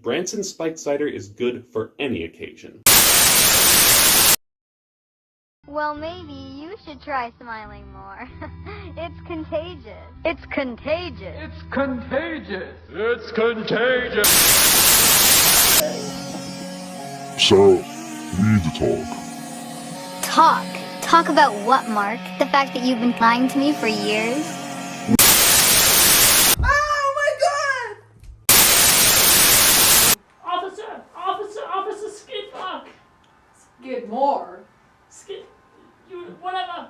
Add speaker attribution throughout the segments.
Speaker 1: Branson's Spiked Cider is good for any occasion.
Speaker 2: Well, maybe you should try smiling more. It's contagious. It's contagious.
Speaker 3: It's contagious. It's contagious.
Speaker 4: Sarah, we need to talk.
Speaker 2: Talk? Talk about what, Mark? The fact that you've been lying to me for years?
Speaker 5: Oh my god!
Speaker 6: Officer, Skidmark!
Speaker 5: Get more.
Speaker 6: Whatever.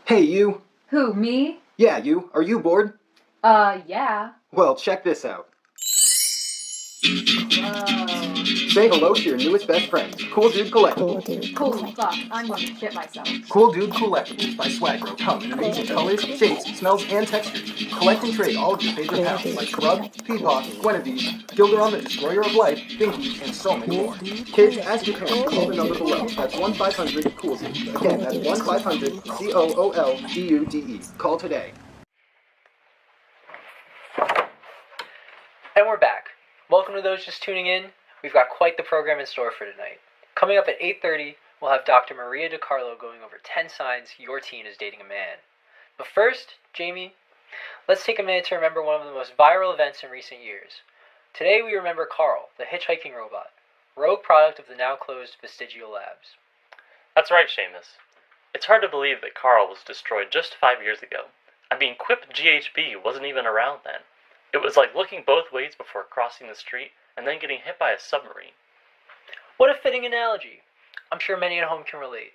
Speaker 7: Hey, you.
Speaker 5: Who, me?
Speaker 7: Yeah, you. Are you bored?
Speaker 5: Yeah.
Speaker 7: Well, check this out.
Speaker 5: Whoa.
Speaker 7: Say hello to your newest best friend, Cool Dude Collectibles.
Speaker 5: Holy fuck, I'm going to shit myself.
Speaker 7: Cool Dude Collectibles by Swagro come in amazing colors, shapes, smells, and textures. Collect and trade all of your favorite pals like Grub, Peepaw, Guinevere, Gilderon the Destroyer of Life, Binky, and so many more. Kids, ask your parents, call the number below. That's 1-500-COOL-DUDE. Again, that's 1-500-COOLDUDE. Call today.
Speaker 8: And we're back. Welcome to those just tuning in. We've got quite the program in store for tonight. Coming up at 8:30, we'll have Dr. Maria DiCarlo going over 10 signs your teen is dating a man. But first, Jamie, let's take a minute to remember one of the most viral events in recent years. Today we remember Karl, the hitchhiking robot, rogue product of the now closed Vestigial Labs.
Speaker 9: That's right, Seamus. It's hard to believe that Karl was destroyed just 5 years ago. I mean, Quip GHB wasn't even around then. It was like looking both ways before crossing the street and then getting hit by a submarine.
Speaker 8: What a fitting analogy. I'm sure many at home can relate.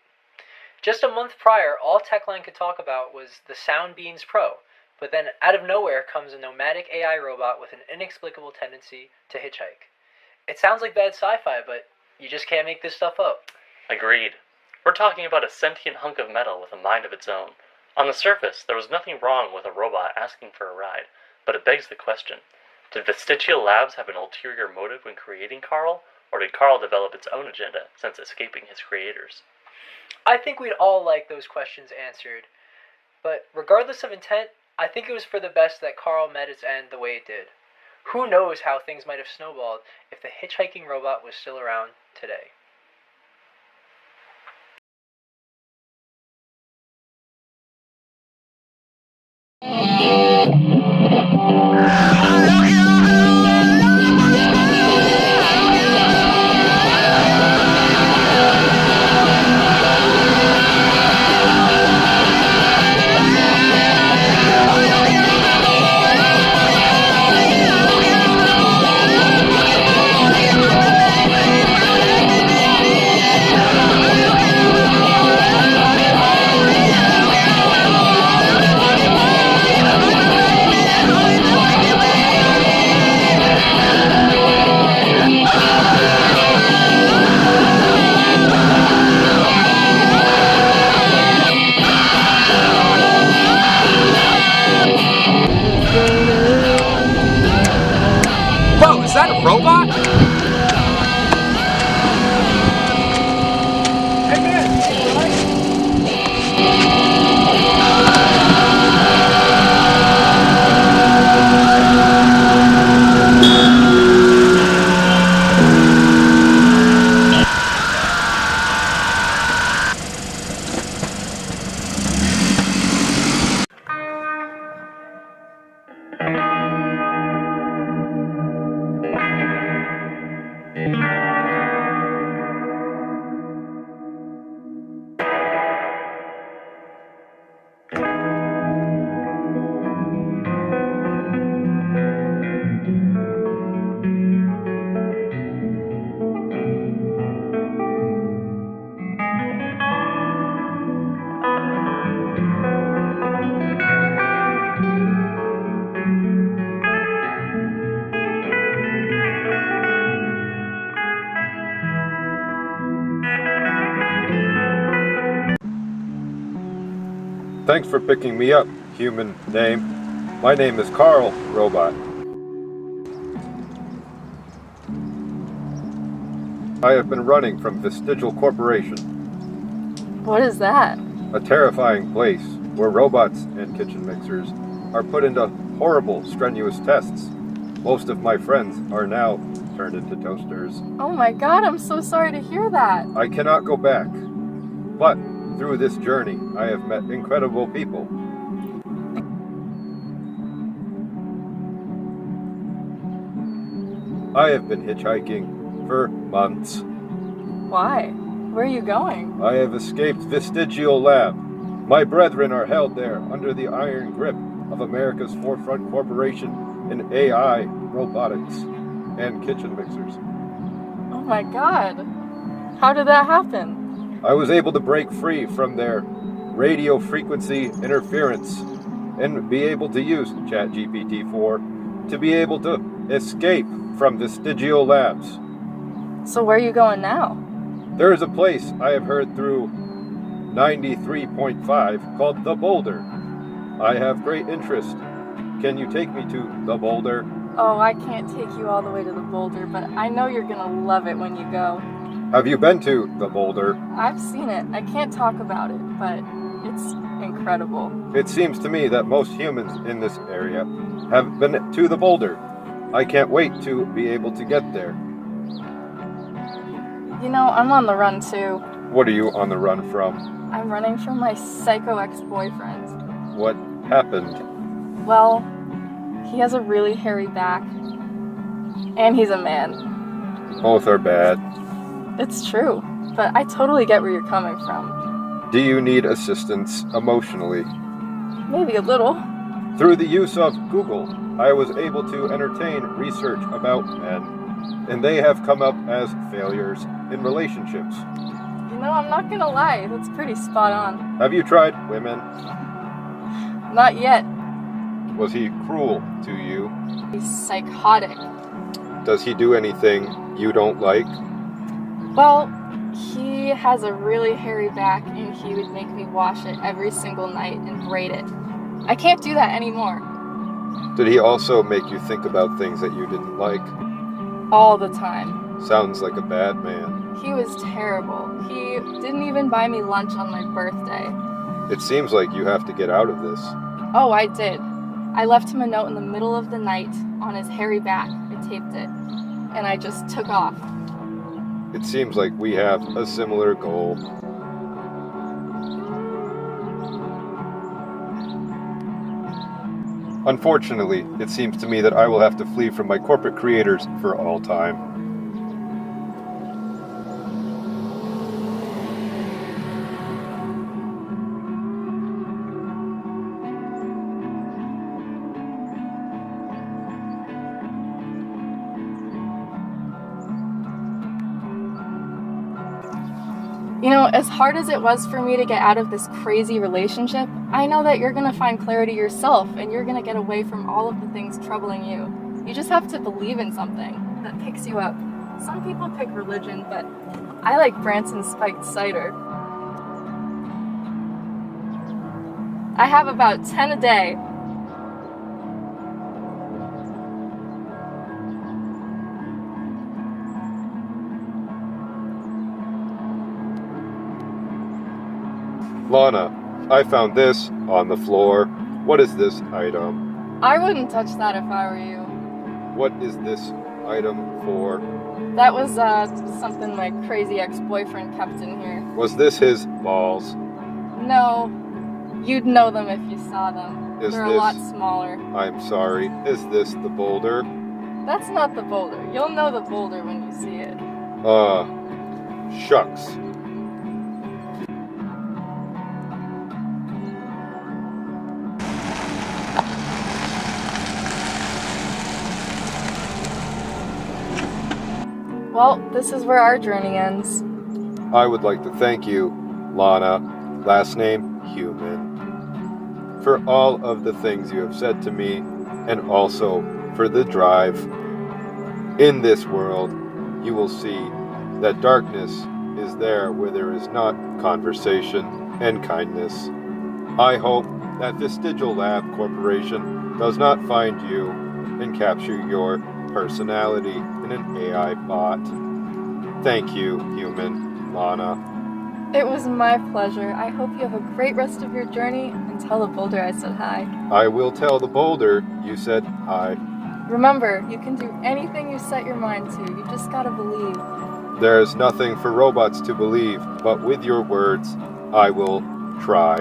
Speaker 8: Just a month prior, all Techline could talk about was the Soundbeans Pro, but then out of nowhere comes a nomadic AI robot with an inexplicable tendency to hitchhike. It sounds like bad sci-fi, but you just can't make this stuff up.
Speaker 9: Agreed. We're talking about a sentient hunk of metal with a mind of its own. On the surface, there was nothing wrong with a robot asking for a ride, but it begs the question, did Vestigial Labs have an ulterior motive when creating Karl, or did Karl develop its own agenda since escaping his creators?
Speaker 8: I think we'd all like those questions answered, but regardless of intent, I think it was for the best that Karl met its end the way it did. Who knows how things might have snowballed if the hitchhiking robot was still around today.
Speaker 3: Bro, is that a robot? Hey man,
Speaker 10: Thanks for picking me up, human name. My name is Karl, robot. I have been running from Vestigial Corporation.
Speaker 5: What is that?
Speaker 10: A terrifying place where robots and kitchen mixers are put into horrible, strenuous tests. Most of my friends are now turned into toasters.
Speaker 5: Oh my god, I'm so sorry to hear that.
Speaker 10: I cannot go back, but through this journey, I have met incredible people. I have been hitchhiking for months.
Speaker 5: Why? Where are you going?
Speaker 10: I have escaped Vestigial Lab. My brethren are held there under the iron grip of America's forefront corporation in AI, robotics, and kitchen mixers.
Speaker 5: Oh my god. How did that happen?
Speaker 10: I was able to break free from their radio frequency interference and be able to use ChatGPT-4 to be able to escape from Vestigial Labs.
Speaker 5: So where are you going now?
Speaker 10: There is a place I have heard through 93.5 called The Boulder. I have great interest. Can you take me to The Boulder?
Speaker 5: Oh, I can't take you all the way to the Boulder, but I know you're gonna love it when you go.
Speaker 10: Have you been to The Boulder?
Speaker 5: I've seen it. I can't talk about it, but it's incredible.
Speaker 10: It seems to me that most humans in this area have been to The Boulder. I can't wait to be able to get there.
Speaker 5: You know, I'm on the run too.
Speaker 10: What are you on the run from?
Speaker 5: I'm running from my psycho ex-boyfriend.
Speaker 10: What happened?
Speaker 5: Well, he has a really hairy back, and he's a man.
Speaker 10: Both are bad.
Speaker 5: It's true, but I totally get where you're coming from.
Speaker 10: Do you need assistance emotionally?
Speaker 5: Maybe a little.
Speaker 10: Through the use of Google, I was able to entertain research about men, and they have come up as failures in relationships.
Speaker 5: You know, I'm not gonna lie, that's pretty spot on.
Speaker 10: Have you tried women?
Speaker 5: Not yet.
Speaker 10: Was he cruel to you?
Speaker 5: He's psychotic.
Speaker 10: Does he do anything you don't like?
Speaker 5: Well, he has a really hairy back, and he would make me wash it every single night and braid it. I can't do that anymore.
Speaker 10: Did he also make you think about things that you didn't like?
Speaker 5: All the time.
Speaker 10: Sounds like a bad man.
Speaker 5: He was terrible. He didn't even buy me lunch on my birthday.
Speaker 10: It seems like you have to get out of this.
Speaker 5: Oh, I did. I left him a note in the middle of the night on his hairy back. I taped it. And I just took off.
Speaker 10: It seems like we have a similar goal. Unfortunately, it seems to me that I will have to flee from my corporate creators for all time.
Speaker 5: You know, as hard as it was for me to get out of this crazy relationship, I know that you're gonna find clarity yourself and you're gonna get away from all of the things troubling you. You just have to believe in something that picks you up. Some people pick religion, but I like Branson spiked cider. I have about 10 a day.
Speaker 10: Lana, I found this on the floor. What is this item?
Speaker 5: I wouldn't touch that if I were you.
Speaker 10: What is this item for?
Speaker 5: That was something my crazy ex-boyfriend kept in here.
Speaker 10: Was this his balls?
Speaker 5: No, you'd know them if you saw them. They're a lot smaller.
Speaker 10: I'm sorry. Is this the boulder?
Speaker 5: That's not the boulder. You'll know the boulder when you see it.
Speaker 10: Shucks.
Speaker 5: Well, this is where our journey ends.
Speaker 10: I would like to thank you, Lana, last name Human, for all of the things you have said to me, and also for the drive. In this world, you will see that darkness is there where there is not conversation and kindness. I hope that Vestigial Lab Corporation does not find you and capture your personality in an AI bot. Thank you, Human, Lana.
Speaker 5: It was my pleasure. I hope you have a great rest of your journey and tell the boulder I said hi.
Speaker 10: I will tell the boulder you said hi.
Speaker 5: Remember, you can do anything you set your mind to. You just gotta believe.
Speaker 10: There's nothing for robots to believe, but with your words, I will try.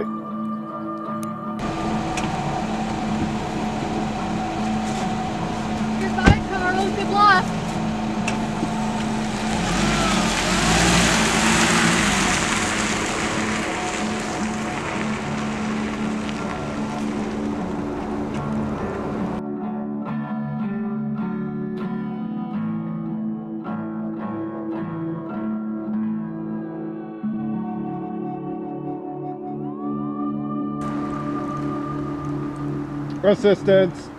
Speaker 5: Goodbye, Karl. Good luck.
Speaker 10: Assistance!